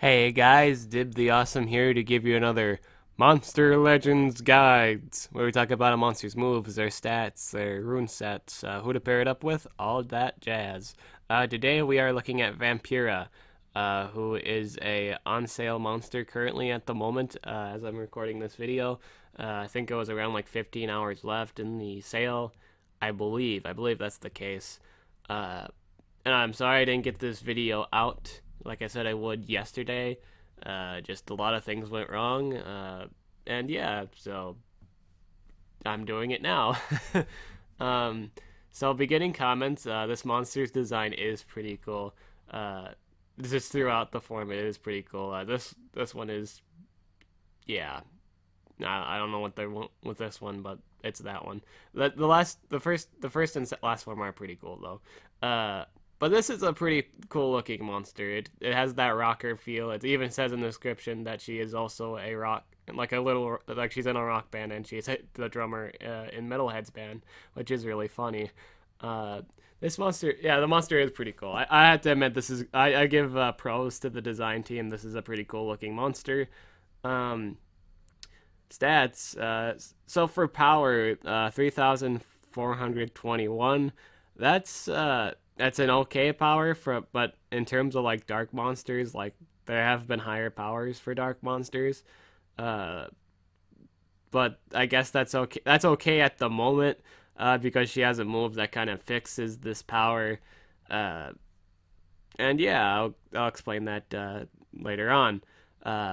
Hey guys, Dib the Awesome here to give you another Monster Legends Guides, where we talk about a monster's moves, their stats, their rune sets, who to pair it up with, all that jazz. Today we are looking at Vampira, who is a on-sale monster currently at the moment, as I'm recording this video. I think it was around like 15 hours left in the sale. I believe that's the case. Uh, and I'm sorry I didn't get this video out like I said I would yesterday. Just a lot of things went wrong. And yeah, so I'm doing it now. um, so beginning comments, this monster's design is pretty cool. Just throughout the form, it is pretty cool. This one is, yeah. I don't know what they want with this one, but it's that one. The first and last form are pretty cool though. But this is a pretty cool looking monster. It has that rocker feel. It even says in the description that she is also a rock, like a little, like she's in a rock band and she's the drummer in Metalhead's band, which is really funny. Uh, this monster, yeah, the monster is pretty cool. I have to admit, I give pros to the design team. This is a pretty cool looking monster. Um, Stats. So for power, 3,421. That's an okay power for, but in terms of like dark monsters, like there have been higher powers for dark monsters. Uh, but I guess that's okay. That's okay at the moment, because she has a move that kind of fixes this power. Uh, and yeah, I'll explain that later on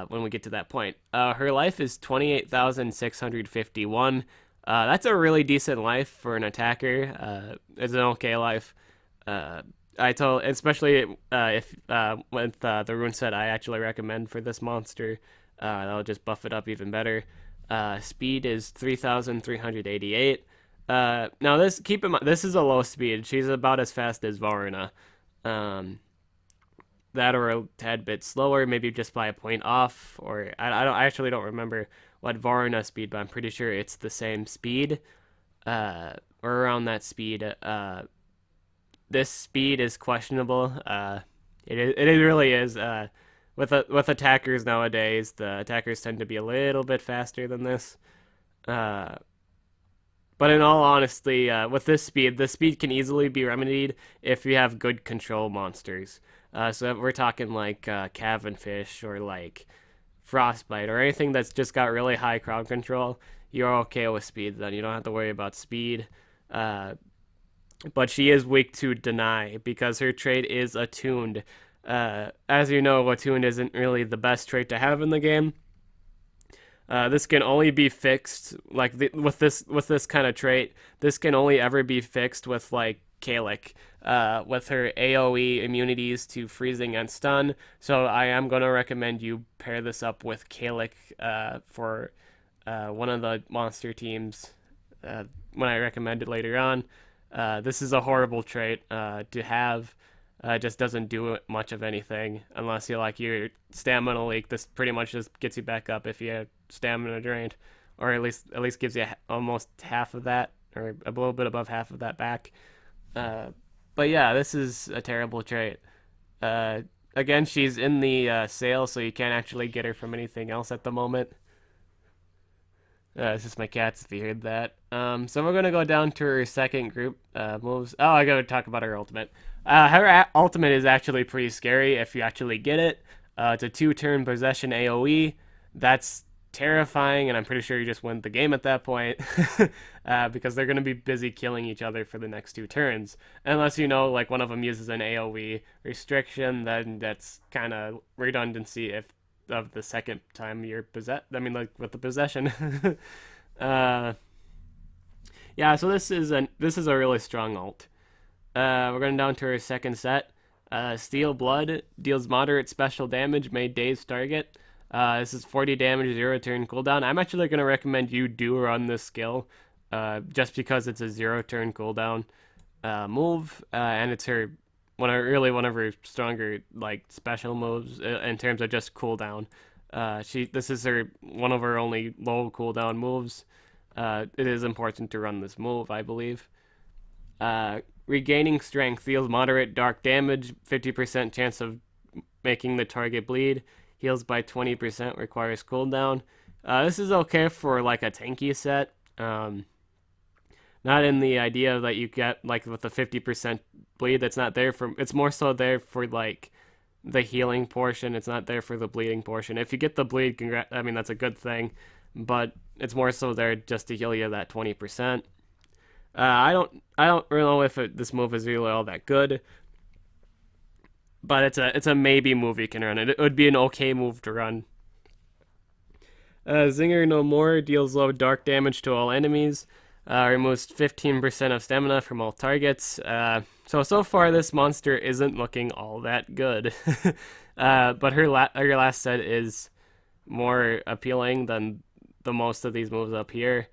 when we get to that point. Her life is 28,651. That's a really decent life for an attacker. It's an okay life. Uh, I told, especially if with the rune set I actually recommend for this monster, that'll just buff it up even better. Speed is 3,388. Now this keep in mind this is a low speed. She's about as fast as Varuna. Um, that or a tad bit slower, maybe just by a point off, or I actually don't remember what Varuna speed, but I'm pretty sure it's the same speed, or around that speed. This speed is questionable. It really is. With attackers nowadays, the attackers tend to be a little bit faster than this. Uh, but in all honesty, with this speed can easily be remedied if you have good control monsters. So if we're talking like Cavenfish or like Frostbite or anything that's just got really high crowd control, you're okay with speed. Then you don't have to worry about speed. Uh, but she is weak to deny because her trait is attuned. As you know, attuned isn't really the best trait to have in the game. This can only be fixed with this kind of trait. This can only ever be fixed with like Kalik, with her AOE immunities to freezing and stun. So I am gonna recommend you pair this up with Kalik for one of the monster teams uh, when I recommend it later on. This is a horrible trait to have. Just doesn't do much of anything unless you like your stamina leak. This pretty much just gets you back up if you have stamina drained, or at least gives you almost half of that, or a little bit above half of that back. Uh, but yeah, this is a terrible trait. Uh, Again, she's in the sale, so you can't actually get her from anything else at the moment. It's just my cats if you heard that. So we're gonna go down to her second group moves. Oh, I gotta talk about her ultimate. Her ultimate is actually pretty scary if you actually get it. It's a two-turn possession AOE. That's terrifying, and I'm pretty sure you just win the game at that point, because they're gonna be busy killing each other for the next two turns. Unless you know, like one of them uses an AOE restriction, then that's kind of redundancy if of the second time you're possessed. I mean, like with the possession. uh, yeah. So this is a really strong ult. We're going down to our second set. Steel Blood deals moderate special damage, made dazed target. This is 40 damage, 0 turn cooldown. I'm actually going to recommend you do run this skill, just because it's a 0 turn cooldown move, and it's her one of her stronger like special moves in terms of just cooldown. This is her one of her only low cooldown moves. It is important to run this move, I believe. Regaining strength deals moderate dark damage, 50% chance of making the target bleed. Heals by 20%, requires cooldown. This is okay for like a tanky set. Not in the idea that you get like with the 50% bleed. That's not there for. It's more so there for like the healing portion. It's not there for the bleeding portion. If you get the bleed, I mean that's a good thing, but it's more so there just to heal you that 20%. I don't really know if this move is really all that good, but it's a maybe move you can run. It would be an okay move to run. Zinger No More deals low dark damage to all enemies. Removes 15% of stamina from all targets. So far this monster isn't looking all that good. But her last set is more appealing than the most of these moves up here.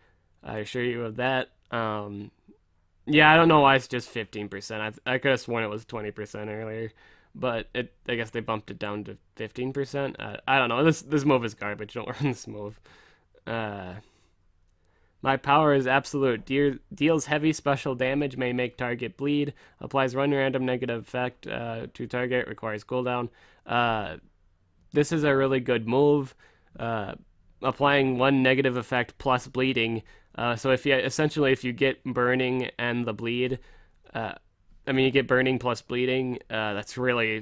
I assure you of that. Yeah, I don't know why it's just 15%. I could have sworn it was 20% earlier, but I guess they bumped it down to 15%. I don't know. This move is garbage. Don't run this move. My power is absolute. Deals heavy special damage, may make target bleed. Applies one random negative effect to target. Requires cooldown. This is a really good move. Applying one negative effect plus bleeding. So if you get burning and the bleed, you get burning plus bleeding. That's really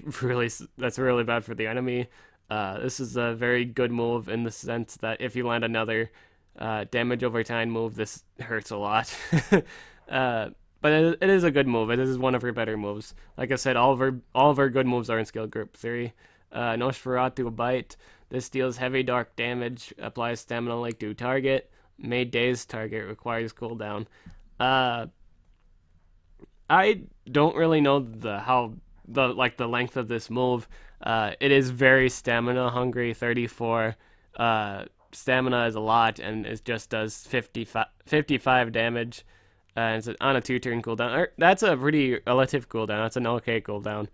bad for the enemy. This is a very good move in the sense that if you land another damage over time move, this hurts a lot. But it is a good move. It is one of her better moves. Like I said, all of her good moves are in skill group 3. Nosferatu Bite. This deals heavy dark damage, applies stamina like to target, made dazed target, requires cooldown. I don't really know the length of this move. It is very stamina hungry, 34. Stamina is a lot, and it just does 55 damage. And it's on a 2-turn cooldown. That's a pretty relative cooldown. That's an okay cooldown.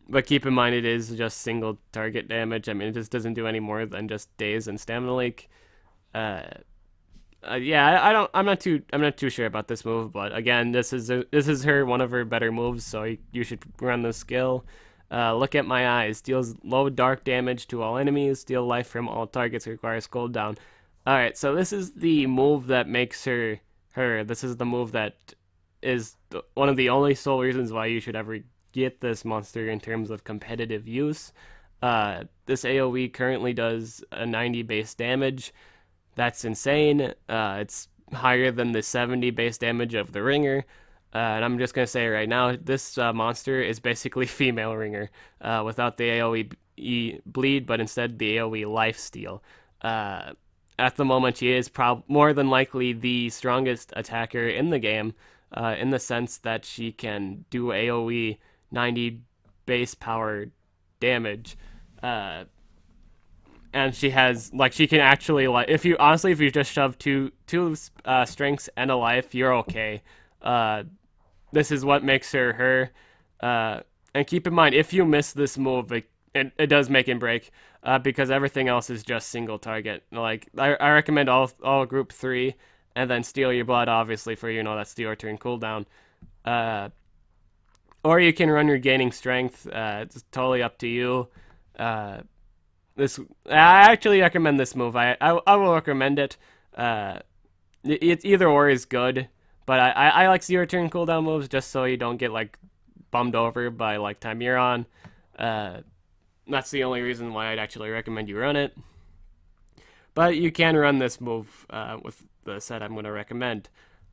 But keep in mind, it is just single target damage. I mean, it just doesn't do any more than just daze and stamina leak. Yeah, I'm not too sure about this move, but again, this is one of her better moves, so you should run this skill. Look at my eyes. Deals low dark damage to all enemies. Steal life from all targets. Requires cooldown. All right, so this is the move that makes her her. This is the move that is one of the only sole reasons why you should ever get this monster in terms of competitive use. This AoE currently does a 90 base damage. That's insane. It's higher than the 70 base damage of the Ringer. And I'm just going to say right now, this monster is basically female Ringer without the AoE bleed, but instead the AoE lifesteal. At the moment, she is more than likely the strongest attacker in the game, in the sense that she can do AoE 90 base power damage. And she has she can actually if you just shove two strengths and a life, you're okay. This is what makes her. And keep in mind, if you miss this move, it does make and break, because everything else is just single target. I recommend all group 3, and then steal your blood, obviously, for that steal your turn cooldown. Or you can run your gaining strength. It's totally up to you. I actually recommend this move. I will recommend it. It's either or is good, but I like 0 turn cooldown moves just so you don't get bummed over by Timuron. That's the only reason why I'd actually recommend you run it. But you can run this move with the set I'm going to recommend.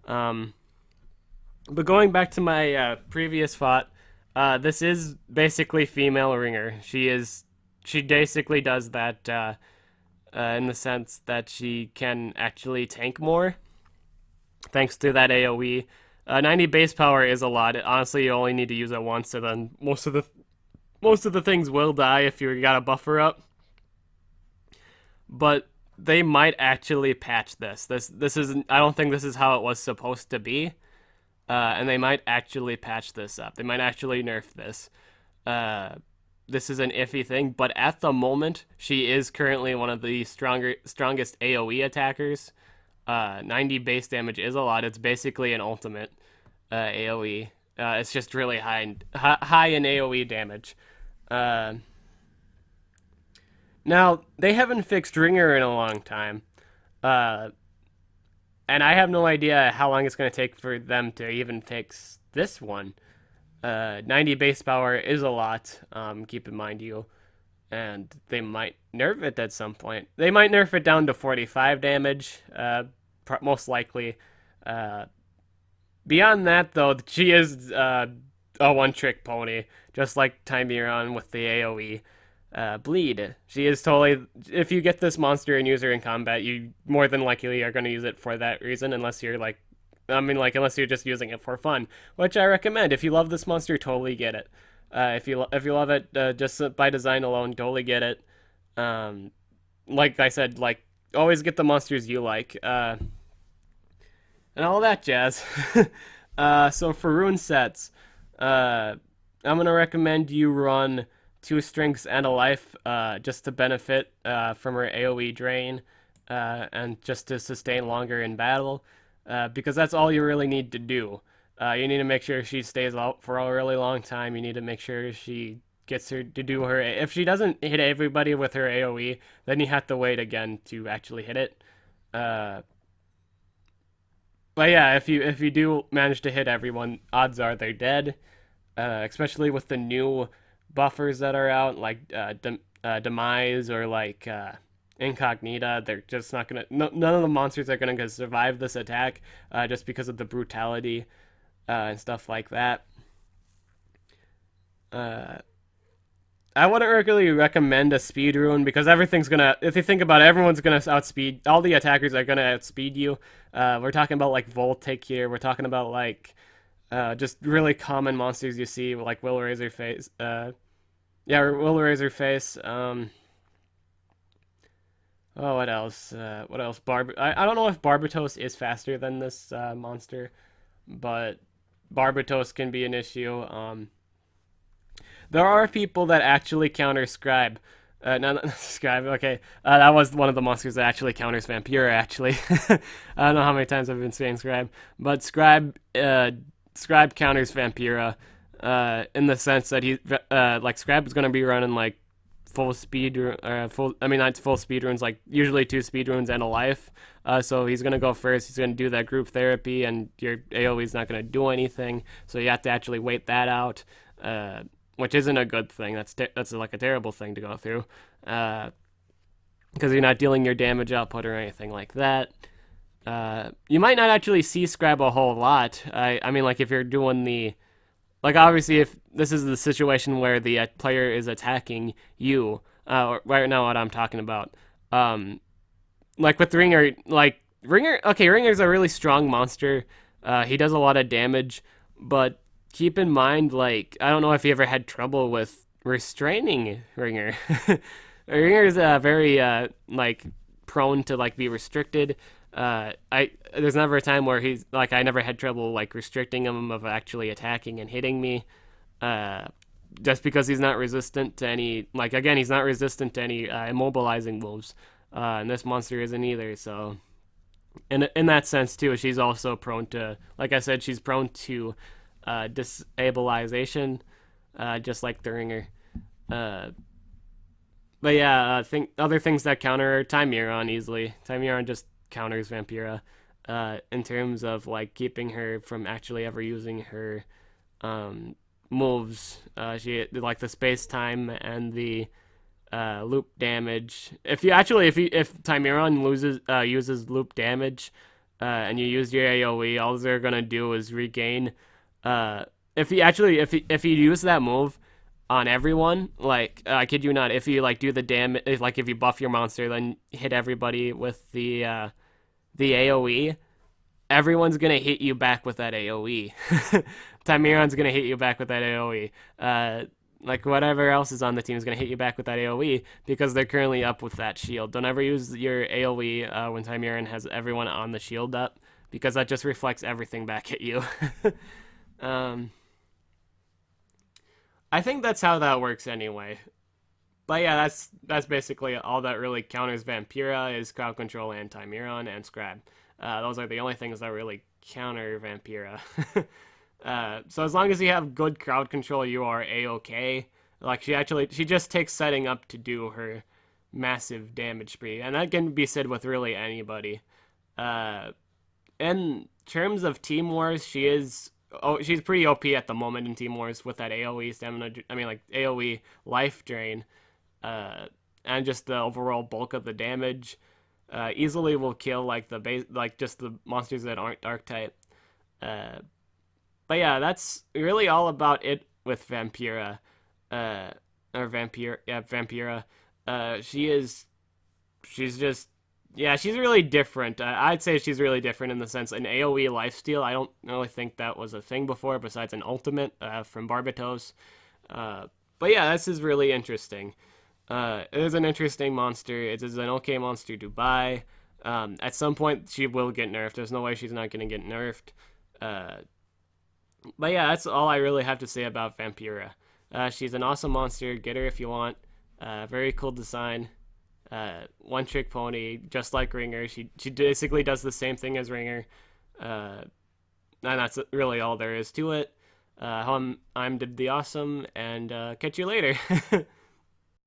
But going back to my previous thought, this is basically female Ringer. She basically does that in the sense that she can actually tank more, thanks to that AoE. 90 base power is a lot. Honestly, you only need to use it once, and then most of the things will die if you got a buffer up. But they might actually patch this. This isn't. I don't think this is how it was supposed to be. And they might actually patch this up. They might actually nerf this. This is an iffy thing, but at the moment, she is currently one of the strongest AoE attackers. 90 base damage is a lot. It's basically an ultimate AoE. It's just really high in AoE damage. Uh, Now they haven't fixed Ringer in a long time, uh, and I have no idea how long it's going to take for them to even fix this one. 90 base power is a lot. Keep in mind you, and they might nerf it at some point. They might nerf it down to 45 damage, most likely. Uh, Beyond that, though, she is a one-trick pony, just like Timeron with the AOE. Bleed. She is totally. If you get this monster and use her in combat, you more than likely are going to use it for that reason, unless you're like, unless you're just using it for fun, which I recommend. If you love this monster, totally get it. If you love it, just by design alone, totally get it. Um, like I said, like always get the monsters you like, and all that jazz. So for rune sets, uh, I'm gonna recommend you run two strengths and a life, just to benefit from her AOE drain, and just to sustain longer in battle, because that's all you really need to do. You need to make sure she stays out for a really long time. You need to make sure she gets her to do her. If she doesn't hit everybody with her AOE, then you have to wait again to actually hit it. Uh, but yeah, if you do manage to hit everyone, odds are they're dead. Especially with the new buffers that are out, like demise or like incognita. They're just not gonna. No, none of the monsters are gonna survive this attack, just because of the brutality and stuff like that. Uh, I wouldn't really recommend a speed rune because everything's gonna. If you think about it, everyone's gonna outspeed. All the attackers are gonna outspeed you. We're talking about like Voltic here. We're talking about like just really common monsters you see, like Will Razorface. Yeah, Will Razorface. Oh, what else? What else? I don't know if Barbatos is faster than this monster, but Barbatos can be an issue. There are people that actually counter Scribe. No, not Scribe. Okay, that was one of the monsters that actually counters Vampira. Actually, I don't know how many times I've been saying Scribe, but Scribe counters Vampira, in the sense that he like Scribe is going to be running like full speed, full. I mean, not full speed runes, like usually two speed runes and a life. So he's going to go first. He's going to do that group therapy, and your AOE is not going to do anything. So you have to actually wait that out. Which isn't a good thing. That's like a terrible thing to go through, because you're not dealing your damage output or anything like that. You might not actually see Scribe a whole lot. I mean, like if you're doing the, like obviously if this is the situation where the player is attacking you, right now what I'm talking about, like with Ringer, okay, Ringer's a really strong monster. He does a lot of damage, but keep in mind, like, I don't know if you ever had trouble with restraining Ringer. Ringer is very like prone to like be restricted. I There's never a time where he's like I never had trouble like restricting him of actually attacking and hitting me. Uh, just because he's not resistant to any, like, again, he's not resistant to any immobilizing moves, and this monster isn't either. So in that sense too, she's also prone to, like I said, she's prone to disabilization, just like the Ringer. Uh, but yeah, I think other things that counter are Timeron easily. Timeron just counters Vampira, in terms of like keeping her from actually ever using her moves. She like the space time and the loop damage. If Timeron uses loop damage, and you use your AOE, all they're gonna do is regain. If you use that move on everyone, like, I kid you not, if you like do the damage, like if you buff your monster, then hit everybody with the AOE, everyone's gonna hit you back with that AOE. Timeron's gonna hit you back with that AOE. Like whatever else is on the team is gonna hit you back with that AOE because they're currently up with that shield. Don't ever use your AOE when Timeron has everyone on the shield up, because that just reflects everything back at you. um, I think that's how that works anyway. But yeah, that's basically all that really counters Vampira is crowd control and Timeron and Scrab. Those are the only things that really counter Vampira. So as long as you have good crowd control, you are a-okay. Like she just takes setting up to do her massive damage spree, and that can be said with really anybody. Uh, in terms of Team Wars, she's pretty OP at the moment in Team Wars with that AOE stamina. I mean, like AOE life drain, uh, and just the overall bulk of the damage. Easily will kill like the base, like just the monsters that aren't dark type. Uh, but yeah, that's really all about it with Vampira. Uh, or Vampire, yeah, Vampira. She is, she's just, yeah, she's really different. I'd say she's really different in the sense an AOE lifesteal. I don't really think that was a thing before, besides an ultimate from Barbatos. Uh, but yeah, this is really interesting. It is an interesting monster. It is an okay monster to buy. At some point, she will get nerfed. There's no way she's not going to get nerfed. Uh, but yeah, that's all I really have to say about Vampira. She's an awesome monster. Get her if you want. Very cool design. One trick pony, just like Ringer. She basically does the same thing as Ringer. Uh, and that's really all there is to it. I'm the Awesome, and catch you later.